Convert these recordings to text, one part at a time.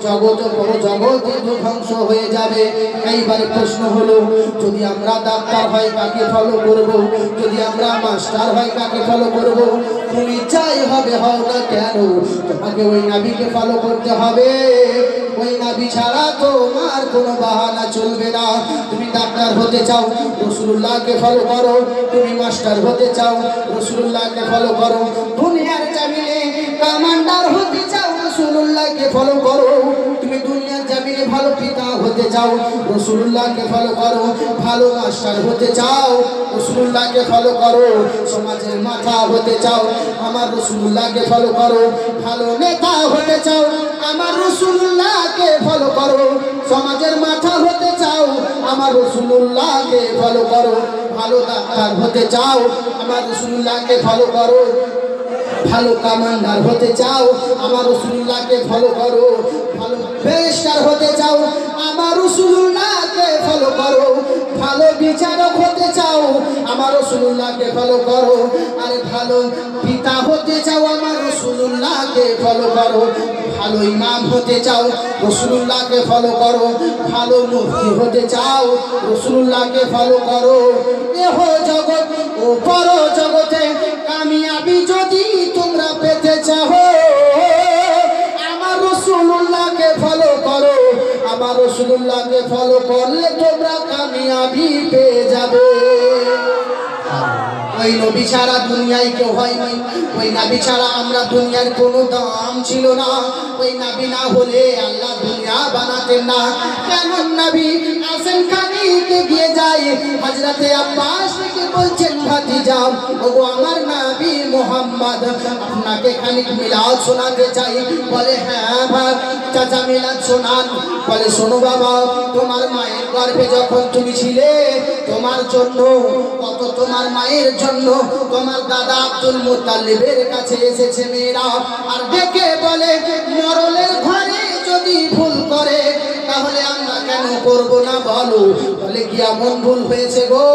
জগৎ বড় জগৎ ধ্বংস হয়ে যাবে। এইবারে প্রশ্ন হলো, যদি আমরা ডাক্তার হয় কাকে ফলো করব, যদি আমরা মাস্টার হয় কাকে ফলো করব? তুমি যাই হবে হও না কেন, তোমাকে ওই নবীকে ফলো করতে হবে। ওই নবী ছাড়া তোমার কোনো বাহানা চলবে না। তুমি ডাক্তার হতে চাও, রাসূলুল্লাহকে ফলো করো। তুমি মাস্টার হতে চাও, রাসূলুল্লাহকে ফলো করো। দুনিয়ার জমিনে কমান্ডার হতে চাও, রাসূলুল্লাহকে ফলো করো। তুমি দুনিয়ার জমিনে ভালো পিতা হতে চাও, রাসূলুল্লাহকে ফলো করো। ভালো মাস্টার হতে চাও, রাসূলুল্লাহকে ফলো করো। সমাজের মাথা হতে চাও, আমার রাসূলুল্লাহকে ফলো করো। ভালো নেতা হতে চাও, আমার রাসূলুল্লাহকে ফলো করো। সমাজের মাথা হতে চাও, আমার রাসূলুল্লাহকে ফলো করো। ভালো ডাক্তার হতে চাও, আমার রাসূলুল্লাহকে ফলো করো। ভালো কমান্ডার হতে চাও, আমার রাসূলুল্লাহকে ফলো করো। ভালো ব্যারিস্টার হতে চাও, আমার রাসূলুল্লাহকে ফলো করো। ভালো বিচারক হতে চাও, আমার রাসূলুল্লাহকে ফলো করো। আরে ভালো পিতা হতে চাও, আমার রাসূলুল্লাহকে ফলো করো। ভালো ইমাম হতে চাও, রাসূলুল্লাহকে ফলো করো। ভালো মুফতি হতে চাও, রাসূলুল্লাহকে ফলো করো। এহ জগৎ ও পর জগতে কামিয়াবি যদি তোমরা পেতে চাও, আমার রাসূলুল্লাহকে ফলো করো। আমার রাসূলুল্লাহকে ফলো করলে তোমরা কামিয়াবি পেয়ে যাবে। ওই নবী ছাড়া দুনিয়ায় কেউ হয় নাই। ওই নবী ছাড়া আমরা দুনিয়ার কোনো দাম ছিল না। ওই নবী না হলে আল্লাহ দুনিয়া বানাতেন না। কেমন নবী আসেন খানিকে গিয়ে যায়, হযরতে আব্বাস কে বলছেন ভাতিজা, ওগো আমার নবী মুহাম্মদ, আপনাকে খানিক মিলাদ শোনাতে চাই। বলে হ্যাঁ ভাই চাচা মিলাদ শোনান। বলে শোনো বাবা, তোমার মায়ের গর্ভে যখন তুমি ছিলে, তোমার জন্য কত তোমার মায়ের জন্য তোমার দাদা আব্দুল মুত্তালিবের কাছে এসেছে মেয়েরা, আর ডেকে বলে মরলের ঘরে যদি ভুল করে তাহলে আমরা কেন করব না বলো? বলে কি এমন ভুল হয়েছে গো?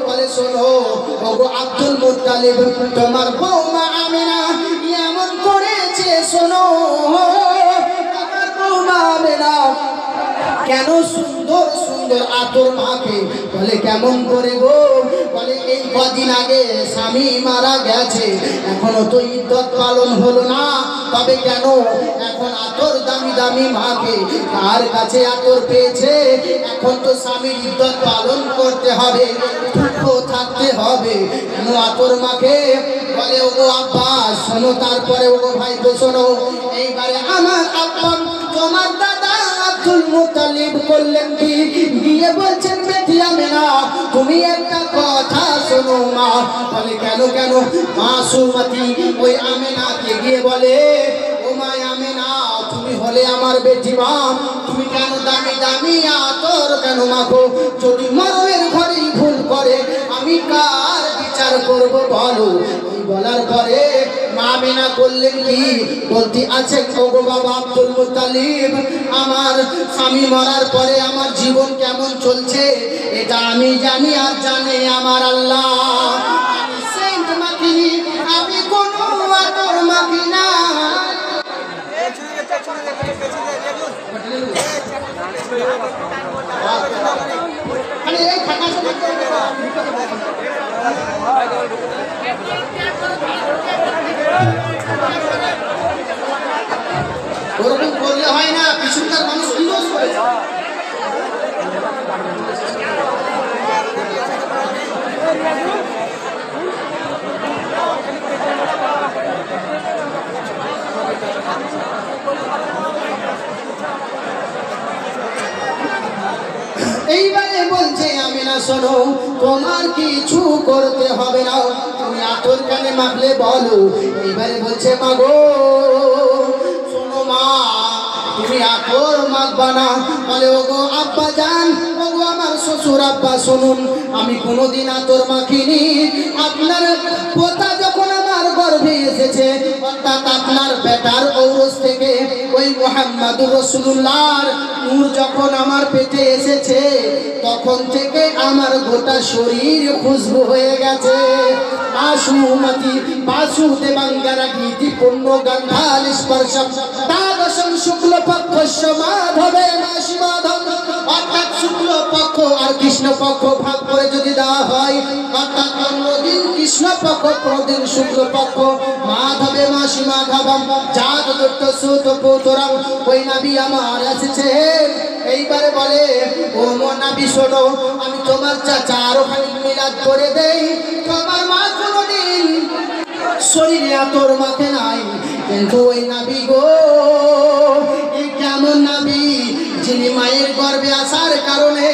বলে শোনো ওগো আব্দুল মুত্তালিব, তোমার বৌমা আমিনা এমন করেছে। শোনো আমার বৌমা আমিনা কেন সুন্দর সুন্দর আতর মাখে। বলে কেমন করে গো? বলে এই কদিন আগে স্বামী মারা গেছে, এখনো তো ইদ্যত পালন হলো না, তবে কেন এখন আতর দামি দামি মাখে। কার কাছে আতর পেয়েছে? এখন তো স্বামীর ইদ্যত পালন করতে হবে, দুঃখ থাকতে হবে, কেন আতর মাখে? বলে ওগো আব্বা শোনো, তারপরে ওগো ভাই তো শোনো। এইবারে আমার আব্বা তোমার দাদা আব্দুল মুত্তালিব করলেন কি? গিয়ে বলছেন বেটি আমিনা তুমি একটা কথা শোনো মা। বলে কেন কেন? মাসুমাতি ওই আমিনাকে গিয়ে বলে, ও মা আমিনা তুমি হলে আমার বেটি মা, তুমি কেন দামি দামি আতর কেন মাখো? যদি মরণের ঘরেই ভুল করে আমি কার বিচার করব বলো? বলার পরে মা আমিনা করলেন কি? বলতে আছে ওগো বাবা আব্দুল মুত্তালিব, আমার স্বামী মরার পরে আমার জীবন কেমন চলছে এটা আমি জানি আর জানে আমার আল্লাহ। আমি সেন্ট মাখিনি, আমি কোনো আতর মাখি না। ওরকম করলে হয় না, পিছনকার মানুষ কি দোষ করেছে? এইবারে বলছে আমিনা শোনো, তোমার কিছু করতে হবে না, তুমি আতর কানে মাখলে বলো। এইবারে বলছে মা গো শোনো মা, তুমি আতর মাখবা না। বলে ওগো আব্বা জান, ওগো আমার শ্বশুর আব্বা শুনুন, আমি কোনোদিন আতর মাখিনি। আপনার পোতা যখন আমার গর্ভে এসেছে, অর্থাৎ আপনার বেটার ঔরস থেকে ওই ওই মুহাম্মাদুর রাসূলুল্লাহর নূর যখন আমার পেটে এসেছে তখন থেকে আমার গোটা শরীর খুশবু হয়ে গেছে। মাসুমতি বাসুদেবাঙ্গারা গীতি পূর্ণ গন্ধাল স্পর্শম দ্বাদশম শুক্লপক্ষস্য মাধবে মাসি মাধব। অর্থাৎ শুক্লপক্ষ আর কৃষ্ণপক্ষ ভাগ করে যদি দেওয়া হয়, অর্থাৎ 15 দিন কৃষ্ণপক্ষ 15 দিন শুক্লপক্ষ মাধবে মাসি মাধবম জাত দত্ত সুত পুত্রম। ওই নবী আমার এসেছে। এইবারে বলে ও নবী শোনো, আমি তোমার চাচার ওখানে মিলাদ করে দেই। তোমার মা কোনদিন শরীরে আতর মাখে নাই, কিন্তু ওই নবী গো এই কেমন নবী যিনি মায়ের গর্ভে আসার কারণে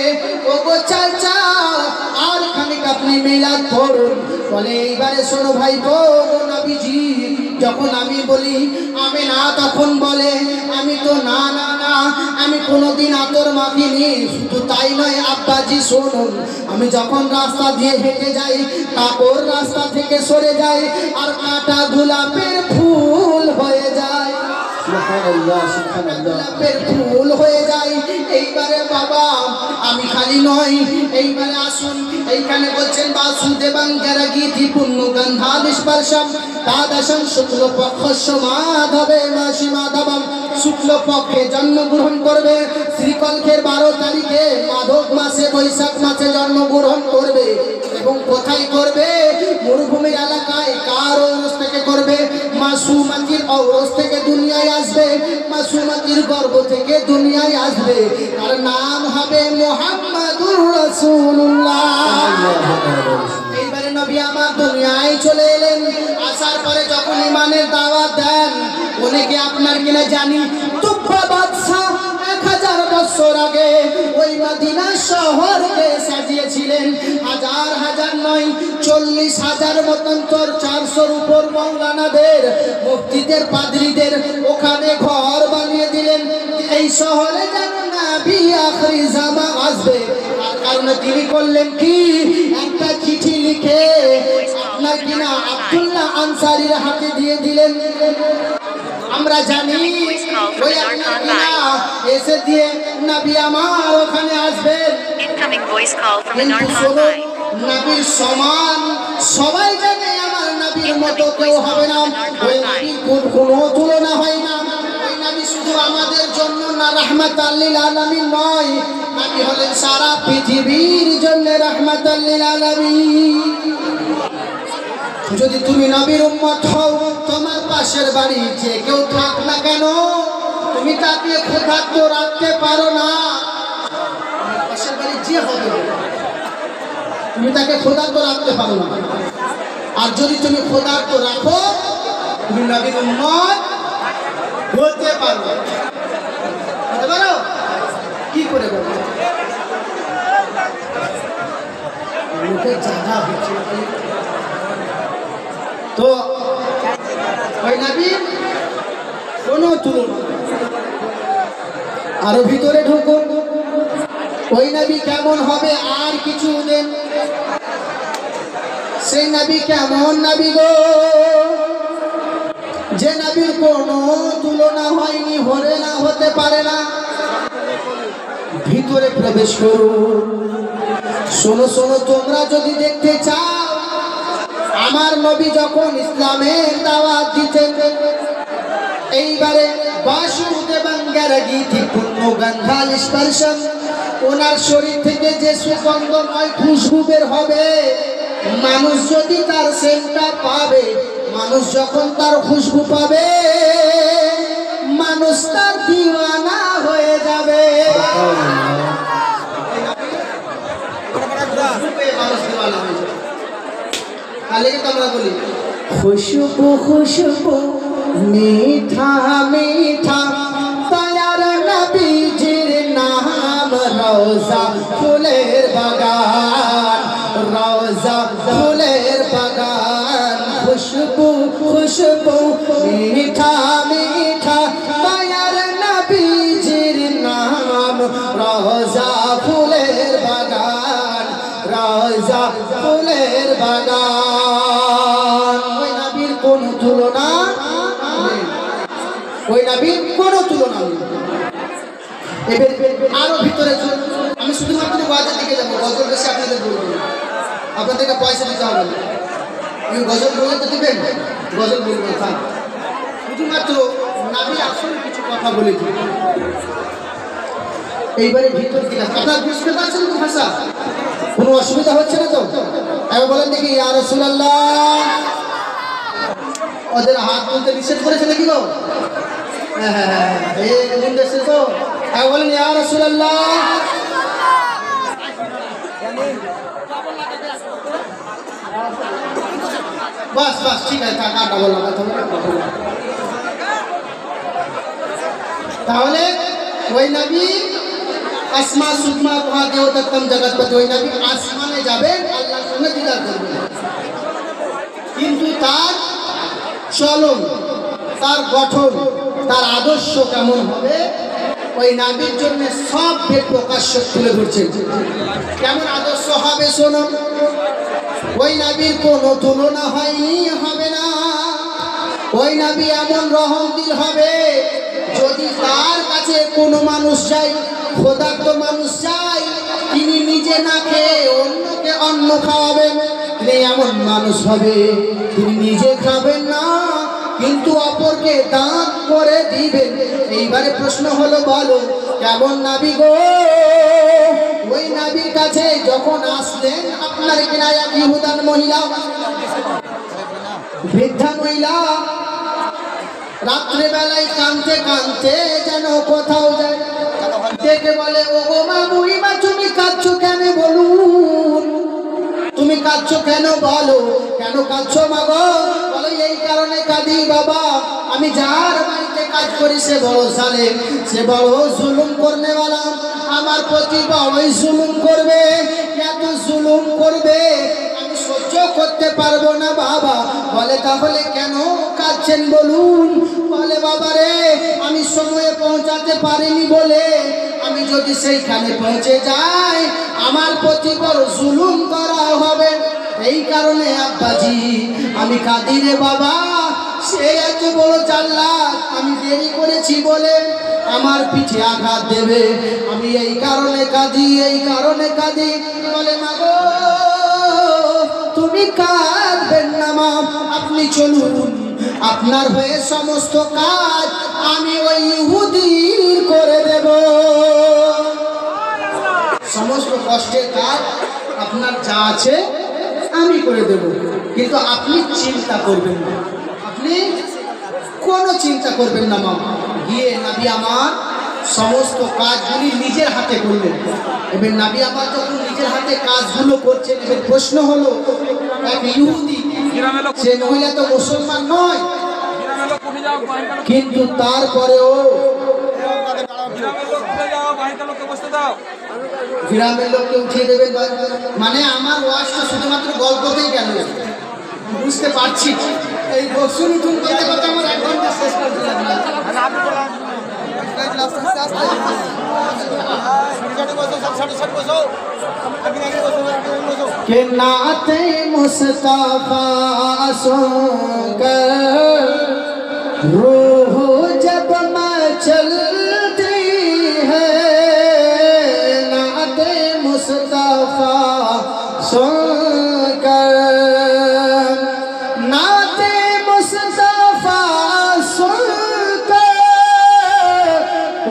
ও গো চাচা আর খানিক আপনি মিলাদ পড়ুন। বলে এইবারে শোনো ভাই গো নবীজি, যখন আমি বলি আমি না, তখন বলে আমি তো না না না আমি কোনোদিন আতর মাখিনি। শুধু তাই নয় আব্বাজি শুনুন, আমি যখন রাস্তা দিয়ে হেঁটে যাই কাপড় রাস্তা থেকে সরে যায় আর কাটা গোলাপের ফুল হয়ে যায়, গোলাপের ফুল হয়ে যায়। এইবারে বাবা আমি খালি নয়, এইবারে আসুন এইখানে বলছেন বাসুদেবাঙ্গারা গীতি পূর্ণ গন্ধাল স্পর্শম দ্বাদশম শুক্লপক্ষস্য মাধবে মাসি মাধবম। শুক্লপক্ষে জন্মগ্রহণ করবে, শ্রীকল্পের 12 তারিখে মাধব মাসে বৈশাখ মাসে জন্মগ্রহণ করবে। এবং কোথায় করবে? মরুভূমির এলাকায়। কার ঔরস থেকে করবে? মাসুমাতির ঔরস থেকে দুনিয়ায় আসবে, মাসুমাতির গর্ভ থেকে দুনিয়ায় আসবে। তার নাম হবে মুহাম্মাদুর রাসূলুল্লাহ। এইবারে নবী আমার দুনিয়ায় চলে এলেন। আসার পরে যখন ইমানের দাওয়াত দেন, অনেকে আপনার কিনা জানি তুব্বা বাদশা 1000 বছর আগে ওই মদিনা শহরকে সাজিয়েছিলেন। হাজার হাজার নয় 40,000 মতন তোর 400-র উপর মৌলানাদের মুফতিদের পাদ্রীদের ওখানে ঘর বানিয়ে দিলেন। এই শহরে যেন নবী আখিরি জামা আসবে। তার কারণে তিনি করলেন কি, একটা চিঠি লিখে আপনার কিনা আব্দুল্লাহ আনসারীর হাতে দিয়ে দিলেন। আমরা জানি ওই আপনার কিনা এসে দিয়ে নবী আমার ওখানে আসবেন। নবীর সমান সবাই জানে, আমার নবীর মতো কেউ হবে না। ওই নবীর কোনো তুলনা হয় না। ওই নবী শুধু আমাদের জন্য না রাহমাতাল লিল আলামিন নয়, নবী হলেন সারা পৃথিবীর জন্য রাহমাতাল লিল আলামিন। যদি তুমি নবীর উম্মত হও, তোমার পাশের বাড়ি যে কেউ থাক না কেন, তুমি তাকে ক্ষুধার্ত রাখতে পারো না। পাশের বাড়ি যে হবে তুমি তাকে ক্ষুধার্ত রাখতে পারো না। আর যদি তুমি ক্ষুধার্ত রাখো, তুমি নবীর উম্মত হতে পারো। হতে পারো? কি করে বলো? লোকের জায়গা হচ্ছে তো ওই নবী কোনো তুলনা। আরো ভিতরে ঢুকুন, ওই নবী কেমন হবে আর কিছু দেন। সেই নবী কেমন নবী গো, যে নবীর কোনো তুলনা হয়নি, হলে না হতে পারে না। ভিতরে প্রবেশ করুন। শোনো শোনো, তোমরা যদি দেখতে চাও আমার নবী যখন ইসলামের দাওয়াত দিতেন, এইবারে বাসুদেবাঙ্গারা গীতি পূর্ণ গন্ধাল স্পর্শম, ওনার শরীর থেকে যে সুগন্ধময় খুশবু বের হবে, মানুষ যদি তার সেন্টটা পাবে, মানুষ যখন তার খুশবু পাবে, মানুষ তার দিওয়ানা হয়ে যাবে। খুশবু খুশবু মিঠা মিঠা দয়ার নবীজির নাম, রওজা ফুলের বাগান, রওজা ফুলের বাগান। খুশবু খুশবু মিঠা মিঠা দয়ার নবীজির নাম, রওজা ফুলের বাগান, রওজা ফুলের বাগান। ওই নবীর কোন তুলনা নেই। ওই নবীর কোনো তুলনা নেই। এবার আরো ভিতরে আমি শুধুমাত্র ওয়াজের দিকে যাবো, গজল বেশি আপনাদের বলবো না, আপনাদেরকে পয়সা দিতে হবে না। আমি গজল বলে তো দিবেন, গজল বলবো থাক, শুধুমাত্র নবী আসল কিছু কথা বলে দিই। এইবারে ভিতর দিকে আপনারা বুঝতে পারছেন তো ভাষা, কোনো অসুবিধা হচ্ছে না তো? এবার বলেন দেখি ইয়া রাসূলুল্লাহ। ওদের হাত তুলতে নিষেধ করেছে নাকি গো? হ্যাঁ হ্যাঁ হ্যাঁ, এই কোন দেশে তো? এবার বলেন ইয়া রাসূলুল্লাহ। বাস বাস ঠিক আছে, কাটা বললাম তাহলে ওই নবী আসমা সুকমা কুহা দেবতাত্তম জগৎপতি, ওই নবী আসমানে যাবেন, আল্লাহর সঙ্গে দিদার করবেন, কিন্তু তার চলন, তার গঠন, তার আদর্শ কেমন হবে ওই নবীর জন্য সব বেদ প্রকাশ্য তুলে ধরছেন। কেমন আদর্শ হবে শোনো, ওই নবীর কোনো তুলনা হবে না। ওই নবী এমন রহমদিল হবে, যদি তার কাছে কোনো মানুষ যায়, ক্ষুধার্ত মানুষ যায়, তিনি নিজে না খেয়ে অন্যকে অন্ন খাওয়াবেন, তিনি এমন মানুষ হবে, তিনি নিজে খাবেন না কিন্তু অপরকে দান করে দিবেন। এইবারে প্রশ্ন হলো, বলো কেমন নবী গো? ওই নবীর কাছে যখন আসলেন আপনার কিনা এক ইহুদান মহিলা, বৃদ্ধা মহিলা, রাত্রে বেলায় কাঁদতে কাঁদতে যেন কোথাও যায়, দেখে বলে ও গো মা, বুড়িমা তুমি কাঁদছো কেন বলুন, তুমি কাঁদছো কেন বলো, কেন কাঁদছো মা গো? বলো এই কারণে কাঁদি বাবা, আমি যার বাড়িতে কাজ করি সে বড় জালেম, সে বড় জুলুম করনেওয়ালা, আমার প্রতি বড়ই জুলুম করবে, এত জুলুম করবে আমি সহ্য করতে পারবো না বাবা। বলে তাহলে কেন কাঁদছেন বলুন? বলে বাবা রে, আমি সময়ে পৌঁছাতে পারিনি বলে, আমি যদি সেইখানে পৌঁছে যাই আমার প্রতি বড় জুলুম করা হবে, এই কারণে আব্বাজি আমি কাঁদি রে বাবা। সে এত বড় জাল্লাদ, আমি দেরি করেছি বলে আমার পিঠে আঘাত দেবে, আমি এই কারণে কাঁদি, এই কারণে কাঁদি। বলে মা গো তুমি কাঁদবেন না মা, আপনি চলুন, আপনার হয়ে সমস্ত কাজ আমি ওই ইহুদির করে দেব, সমস্ত কষ্টের কাজ আপনার যা আছে আমি করে দেব, কিন্তু আপনি চিন্তা করবেন না, আপনি কোনো চিন্তা করবেন না মা। গিয়ে নবী আমার সমস্ত কাজগুলি নিজের হাতে করলেন। এবার নবী আমার যখন নিজের হাতে কাজগুলো করছেন, এবার প্রশ্ন হলো, এক ইহুদি, সে মহিলা তো মুসলমান নয়, কিন্তু তারপরেও গ্রামের লোককে উঠিয়ে দেবেন, মানে আমার ওয়াজটা শুধুমাত্র গল্পতেই গেল, বুঝতে পারছি। এই বসুন উঠুন করতে করতে আমার 1 ঘন্টা শেষ করতে লাগলো। के नाते मुस्तफा सुनकर रूह जब मचलती है, नाते मुस्तफा सुनकर, नाते मुस्तफा सुनकर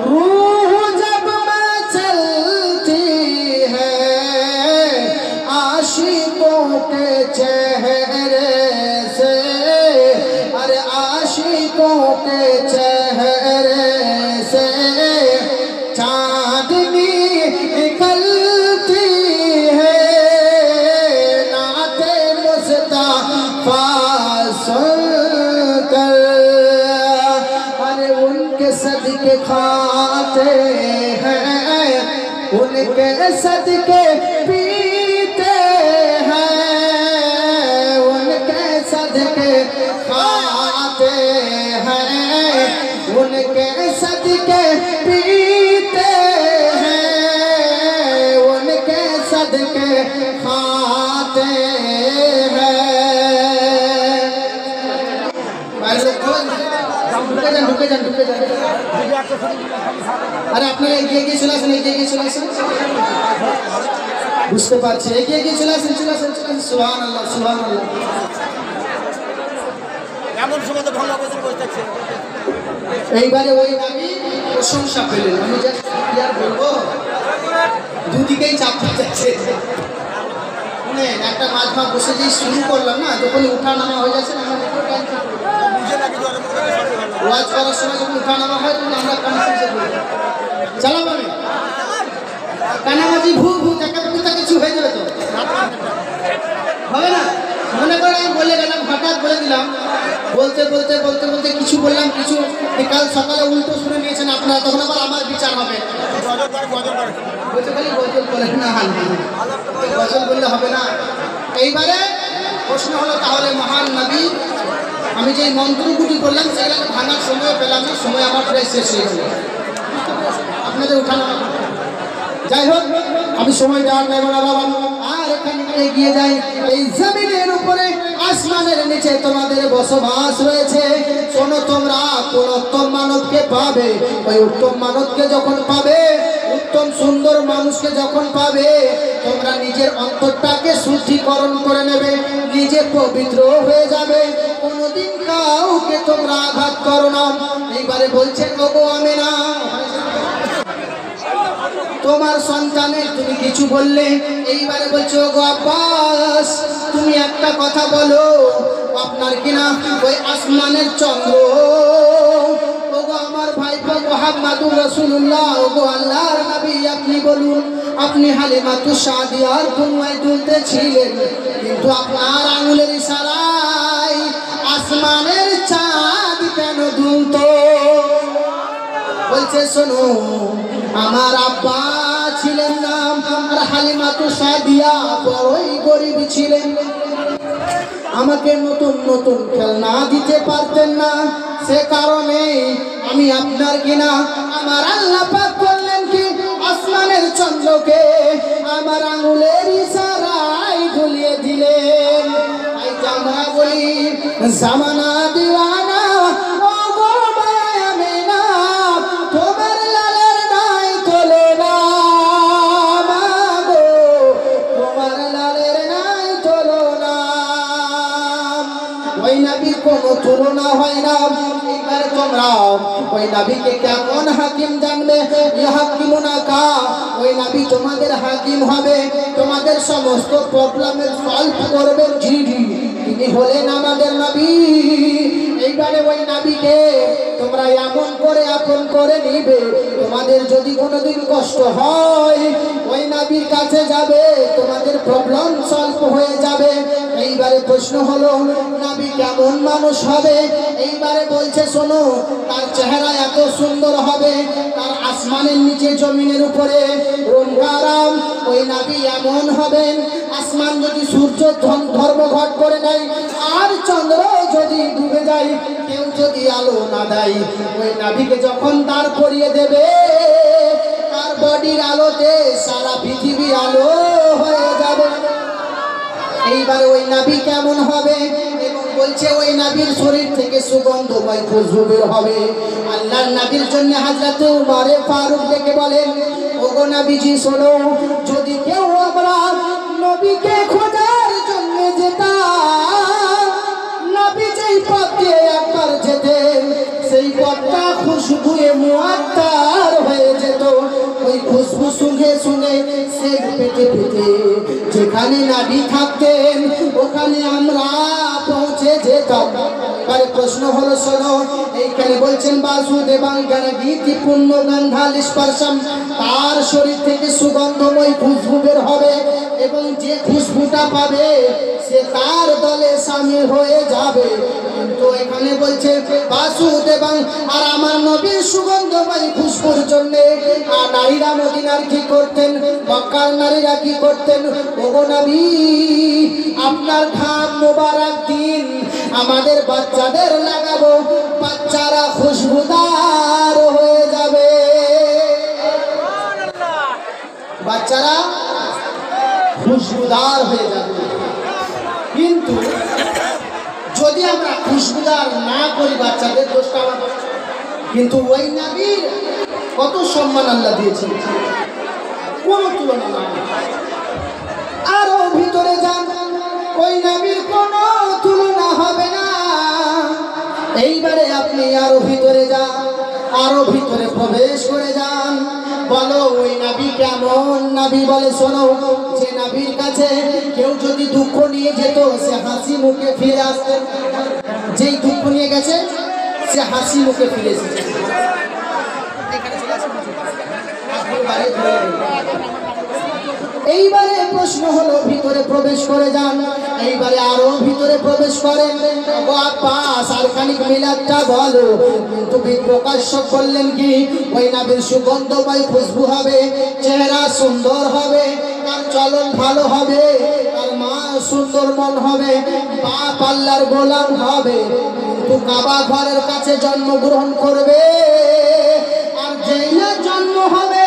रूह जब मचलती है, आशिकों के चेहरे से, अरे आशिकों के चेहरे से चांदनी निकलती है, नाते मुस्तफा सुनकर, अरे उनके सदके खाते हैं, उनके सदके पीते हैं, उनके सदके खाते हैं, उनके सदके पीते हैं, उनके सदके खाते हैं। ढुके जान আরে আপনারা এগিয়ে গিয়ে চলে আসেন, এগিয়ে গিয়ে চলে আসেন। বুঝতে পারছি, এগিয়ে গিয়ে চলে আসেন, চলে আসেন, চলে আসেন। সুবহানাল্লাহ, সুবহানাল্লাহ। এমন সময় তো ভালো অবস্থা বসে থাকছে। এইবারে ওই নবী প্রশংসা পেলেন। আমি জাস্ট কি আর বলবো, দুদিকেই চাপ যাচ্ছে। একটা মাঝ ভাগ বসে যে শুরু করলাম না, যখন উঠা নামা হয়ে যাচ্ছে না, আমরা দেখো টেনশন করি। ওয়াজ করার সময় যখন উঠা নামা হয় তখন আমরা কনফিউজে পড়ি। চালাবো আমি কানামাজি ভু ভু টাকা পুতা কিছু হয়ে যাবে তো, হবে না? মনে করে আমি বলে গেলাম, হঠাৎ বলে দিলাম, বলতে বলতে বলতে বলতে কিছু বললাম, কিছু কাল সকালে উল্টো শুনে নিয়েছেন আপনারা, তখন আবার আমার বিচার হবে। বলতে পারি গজল বলেন না, গজল বললে হবে না। এইবারে প্রশ্ন হলো, তাহলে মহান নবী আমি যে মন্ত্রগুলি করলাম সেগুলো ভাঙার সময় পেলাম না, সময় আমার প্রায় শেষ হয়ে গেল। আপনাদের উঠানো, যাই হোক আমি সময় দেওয়ার নেব না বাবা। আর এখানে এগিয়ে যাই, এই জমিনের উপরে আসমানের নিচে তোমাদের বসবাস রয়েছে। শোনো, তোমরা কোন উত্তম মানবকে পাবে, ওই উত্তম মানবকে যখন পাবে, উত্তম সুন্দর মানুষকে যখন পাবে, তোমরা নিজের অন্তরটাকে শুদ্ধিকরণ করে নেবে, নিজে পবিত্র হয়ে যাবে, কোনোদিন কাউকে তোমরা আঘাত করো না। এইবারে বলছেন ওগো আমেনা, তোমার সন্তানের তুমি কিছু বললে, এইবারে বলছো ওগো আব্বাস তুমি একটা কথা বলো, আপনার কিনা ওই আসমানের চন্দ্র, ওগো আমার ভাইপো মুহাম্মাদুর রাসূলুল্লাহ, ওগো আল্লাহর নবী আপনি বলুন, আপনি হালিমাতুস সাদিয়ার দুনিয়ায় দুলতেছিলেন, কিন্তু আপনার আঙুলের ইশারায় আসমানের চাঁদ কেন দুলতো? বলছে শোনো, আমার আব্বা ছিলেন না, আর হালিমাতুস সাদিয়া বড়ই গরিব ছিলেন, আমাকে নতুন নতুন খেলনা দিতে পারতেন না, সে কারণে আমি আপনার কিনা আমার আল্লাহ পাক করলেন কি আসমানের চন্দ্রকে আমার আঙুলের ইশারায় ঝুলিয়ে দিলেন। তাই আমরা বলি জামানা দিওয়ানা, ও গো আমেনা, তোমার লালের নাই তোলে না, মাগো তোমার লালের নাই তোলো না। ওই নবীর কোনো তুলনা হয় না। এবার তোমরা ওই নবীকে কেমন হাকিম জানবে? ইহাকিমুনা কা, ওই নবী তোমাদের হাকিম হবে, তোমাদের সমস্ত প্রবলেমের সলভ করবেন যিনি, তিনি হলেন আমাদের নবী। এইবারে ওই নবীকে তোমরা এমন করে আপন করে নিবে, তোমাদের যদি কোনোদিন কষ্ট হয় ওই নবীর কাছে যাবে, তোমাদের প্রবলেম সলভ হয়ে যাবে। এইবারে প্রশ্ন হলো নবী কেমন মানুষ হবে? এইবারে বলছে শোনো, তার চেহারা এত সুন্দর হবে, তার আসমানের নিচে জমিনের উপরে রঙ্গারাম, ওই নবী এমন হবেন, আসমান যদি সূর্য ধর্মঘট করে নেয় আর চন্দ্র যদি ডুবে যায়, কেউ যদি আলো না দেয়, ওই নবীকে যখন দাঁড় করিয়ে দেবে, তার বডির আলোতে সারা পৃথিবী আলো হয়ে যাবে। এইবারে ওই নবী কেমন হবে? এবং বলছে ওই নবীর শরীর থেকে সুগন্ধময় খুশবু বের হবে। আল্লাহর নবীর জন্য হযরত উমর ফারুক ডেকে বলেন, ওগো নবীজি শোনো, যদি কেউ আমরা নবীকে খোঁজার জন্য যেতাম, নবী যেই পথ দিয়ে একবার যেতেন, সেই পথটা খুশবুয়ে মুআত্তার হয়ে যেত। ওই খুশবু শুঁকে শুঁকে সেক পেতে পেতে যেখানে নবী থাকতেন ওখানে আমরা পৌঁছে যেতাম। এবারে প্রশ্ন হলো শোনো, এইখানে বলছেন বাসুদেবাং গণগীতি পুণ্য গন্ধাল স্পর্শম, তার শরীর থেকে সুগন্ধময় খুশবু বের হবে, এবং যে খুশবুটা পাবে সে তার দলে শামিল হয়ে যাবে। কিন্তু এখানে বলছে বাসুদেবাং, আর আমার নবীর সুগন্ধময় খুশবুর জন্য আর নারীরা মদিনার কি করতেন, মক্কার নারীরা কি করতেন? ওগো নবী, আপনার ঘাম মোবারক দিন আমাদের বাচ্চাদের লাগাবো, বাচ্চারা খুশবুদার হয়ে যাবে, বাচ্চারা খুশবুদার হয়ে যাবে। কিন্তু যদি আমরা খুশবুদার না করি বাচ্চাদের, দোষটা আমার। কিন্তু ওই নবীর কত সম্মান আল্লাহ দিয়েছেন, কোনো তুলনা নাই। আরো ভিতরে যান, ওই নবীর কোনো তুলনা হবে না। এইবারে আপনি আরো ভিতরে যান, আরো ভিতরে প্রবেশ করে যান। বলো ওই নবী কেমন নবী? বলে শোনো, যে নবীর কাছে কেউ যদি দুঃখ নিয়ে যেত সে হাসি মুখে ফিরে আসতেন। যেই দুঃখ নিয়ে গেছে সে হাসি মুখে ফিরে এসেছে। এইবারে প্রশ্ন হলো ভিতরে প্রবেশ করে যান, এইবারে আরো ভিতরে প্রবেশ করেন। ও আব্বাস আর খানিক মিলাদটা বলো। কিন্তু প্রকাশ্য করলেন কি? ওই নবীর সুগন্ধময় খুশবু হবে, চেহারা সুন্দর হবে, তার চলন ভালো হবে, তার মা সুন্দর মন হবে, বাপ আল্লাহর গোলাম হবে, কিন্তু কাবা ঘরের কাছে জন্মগ্রহণ করবে। আর যেই না জন্ম হবে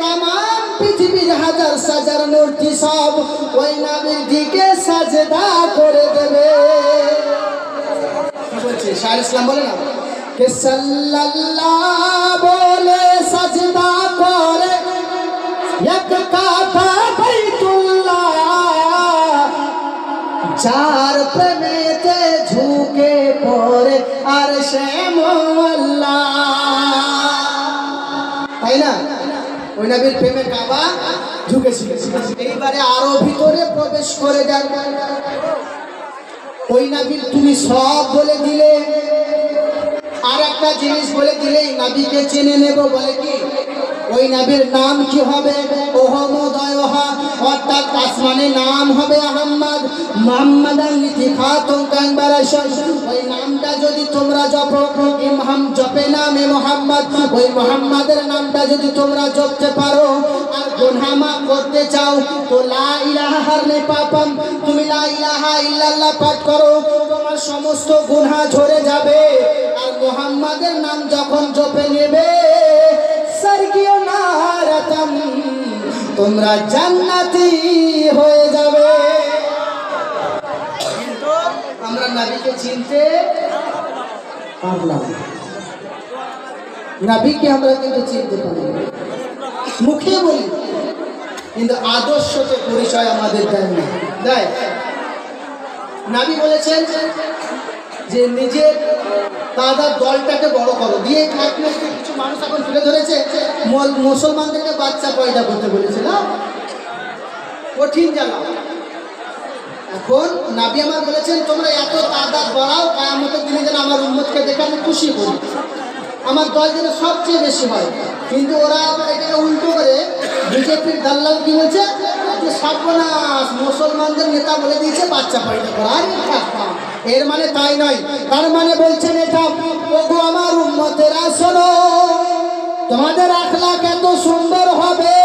তামাম পৃথিবীর হাজার সাজার মূর্তি সব ওই নবীর দিকে সাজদা করে দেবে। কি বলছে শাহ ইসলাম? বলে না কে সাল্লাল্লাহ বলে সাজদা করে এক কাবা বাইতুল্লাহ, যার প্রেমেতে ঝুঁকে পড়ে আর সে মোল্লা। তাই না? ওই নবীর প্রেমে কাবা ঝুঁকেছিল। এইবারে আরো ভিতরে প্রবেশ করে যান। ওই নবীর তুমি সব বলে দিলে, আর একটা জিনিস বলে দিলেই নবীকে চিনে নেব। বলে কি? ওই নবীর নাম কি হবে? ওহমদয়হা, অর্থাৎ আসমানে নাম হবে আহম্মদ, মুহাম্মাদান লিতিফাতুন কানবারাশন। ওই নামটা যদি তোমরা জপো, ইমাম জপে নামে মুহাম্মদ, ওই মুহাম্মাদের নামটা যদি তোমরা জপতে পারো আর গুনাহ মাফ করতে চাও তো লা ইলাহা হারলে পাপাম, তুমি লা ইলাহা ইল্লাল্লাহ পাঠ করো, তোমার সমস্ত গুনাহ ঝরে যাবে। আর মুহাম্মাদের নাম যখন জপে নেবে সারগিও নারাতাম, তোমরা জান্নাতি হয়ে যাবে। কিন্তু আমরা নবীকে চিনতে পারলাম না, নবীকে আমরা কিন্তু চিনতে পারলাম না। মুখে বলি কিন্তু আদর্শতে পরিচয় আমাদের দেয় না। দেয়? নবী বলেছেন যে নিজের দাদার দলটাকে বড় করো দিয়ে থাকলে। কিছু মানুষ এখন তুলে ধরেছে মুসলমানদেরকে বাচ্চা পয়দা করতে বলেছে না, কঠিন জ্বালা। এখন নবী আমার বলেছেন তোমরা এত তাদাদ বাড়াও, কিয়ামতের দিনে যেন আমার উম্মতকে দেখে আমি খুশি করি, আমার দল যেন সবচেয়ে বেশি হয়। কিন্তু ওরা এটাকে উল্টো করে বিজেপির দাল্লাল কি বলছে যে সর্বনাশ, মুসলমানদের নেতা বলে দিয়েছে বাচ্চা পয়দা করা। এর মানে তাই নয়, তার মানে বলছেন এটা, ওগো আমার উম্মতেরা শোনো, তোমাদের আখলাক এত সুন্দর হবে,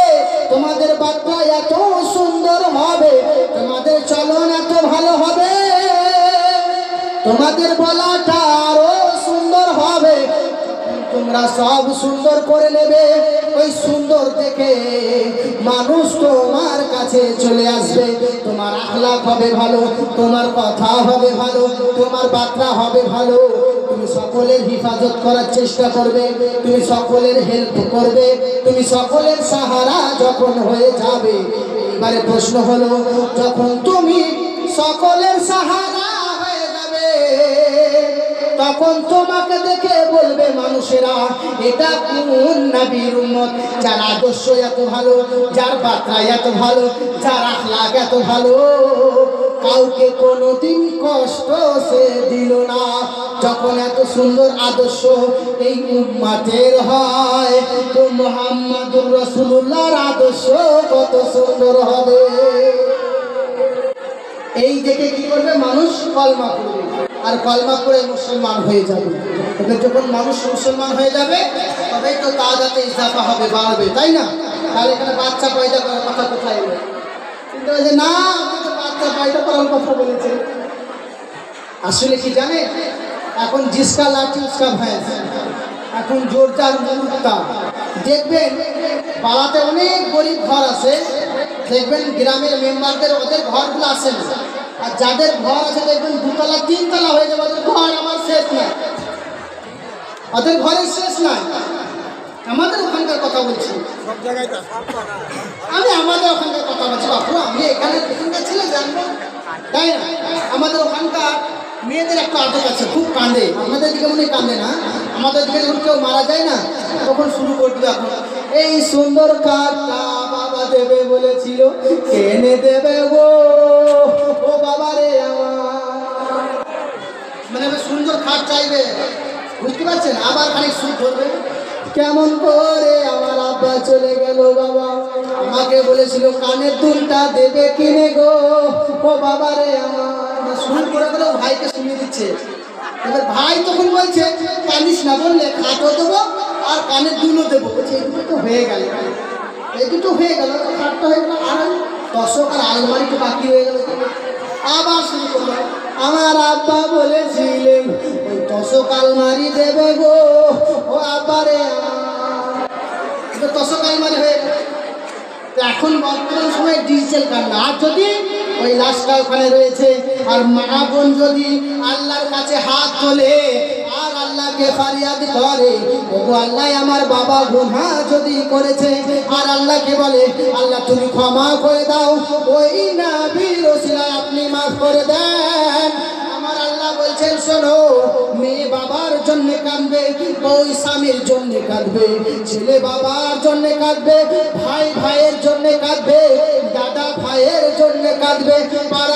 তোমাদের বার্তা এত সুন্দর হবে, তোমাদের চলন এত ভালো হবে, তোমাদের বলাটা আরো সুন্দর হবে। তোমরা সব সুন্দর করে নেবে, ওই সুন্দর দেখে মানুষ তোমার কাছে চলে আসবে। তোমার আখলাক হবে ভালো, তোমার কথা হবে ভালো, তোমার বার্তা হবে ভালো, তুমি সকলের হিফাজত করার চেষ্টা করবে, তুমি সকলের হেল্প করবে, তুমি সকলের সাহারা যখন হয়ে যাবে। এবারে প্রশ্ন হলো, যখন তুমি সকলের সাহারা হয়ে যাবে তখন তোমাকে দেখে বলবে মানুষেরা এটা কোন নবীর উম্মত, যার আদর্শ এত ভালো, যার বার্তা এত ভালো, যার আখলাক এত ভালো, কাউকে কোনোদিন কষ্ট সে দিল না। যখন এত সুন্দর আদর্শ এই উম্মতের হয় তো মুহাম্মদুর রাসূলুল্লাহর আদর্শ কত সুন্দর হবে। এই দেখে কি করবে মানুষ? কলমা পড়বে, আর কলমা পড়ে মুসলমান হয়ে যাবে। তবে যখন মানুষ মুসলমান হয়ে যাবে তবেই তো তাআদাতে ইজাফা হবে, বাড়বে, তাই না? তাহলে এখানে বাচ্চা পয়দা করার কথা কোথায় এলো? কিন্তু ওই যে না, বাচ্চা পয়দা করার কথা বলেছে। আসলে কি জানে, এখন জিসকা লাঠি উসকা ভैंस, এখন জোরদার মুক্তা। দেখবেন পাড়াতে অনেক গরিব ঘর আছে, দেখবেন গ্রামের মেম্বারদের ওদের ঘরগুলো আসে না, আর যাদের ঘর আছে দেখবেন দুতলা তিনতলা হয়ে যাবে, ওদের ঘর আমার শেষ নাই, ওদের ঘরের শেষ নাই। আমাদের ওখানকার কথা বলছি, সব জায়গায় তো আমি আমাদের ওখানকার কথা বলছি বাপু। আমি এখানে এখানকার ছেলে জানবো, তাই না? আমাদের ওখানকার মেয়েদের একটা আদত আছে, খুব কাঁদে। আমাদের দিকে মনে হয় কাঁদে না, আমাদের দিকে যখন কেউ মারা যায় না তখন শুরু করে দিবে এখন, এই সুন্দর কাঠটা বাবা দেবে বলেছিল, এনে দেবে গো ও বাবা রে আমার। মানে এবার সুন্দর খাট চাইবে, বুঝতে পারছেন? আবার খানিক সুদ ধরবে, কেমন করে আমার আব্বা চলে গেল বাবা, আমাকে বলেছিল কানের দুলটা দেবে কিনে গো ও বাবা রে আমার। শুরু করে দিল, ভাইকে শুনিয়ে দিচ্ছে। এবার ভাই তখন বলছে কানিস না, বললে খাটও দেবো আর কানের দুলও দেবো। বলছে এই দুটো তো হয়ে গেল, এই দুটো হয়ে গেল, খাটটা হয়ে গেল, আর দশক আর আলমারি তো বাকি হয়ে গেল। আবার শুরু করলো, আমার আব্বা বলেছিলেন ওই দশক আলমারি দেবে গো ও আব্বারে আমার। দশক আলমারি হয়ে গেল। এখন বর্তমান সময়ে ডিজিটাল কান্না। আর যদি ওই লাশটা ওখানে রয়েছে আর মা বোন যদি আল্লাহর কাছে হাত তোলে আর আল্লাহকে ফারিয়াদ করে, ওগো আল্লাহ আমার বাবা গুনাহ যদি করেছে, আর আল্লাহকে বলে আল্লাহ তুমি ক্ষমা করে দাও, ওই নবীর ওসিলায় আপনি মাফ করে দেন। আমার আল্লাহ বলছেন শোনো, মেয়ে বাবার জন্য কাঁদবে, বউ স্বামীর জন্য কাঁদবে, ছেলে বাবার জন্য কাঁদবে, ভাই ভাইয়ের জন্য কাঁদবে, দাদা ভাইয়ের জন্য কাঁদবে, পাড়া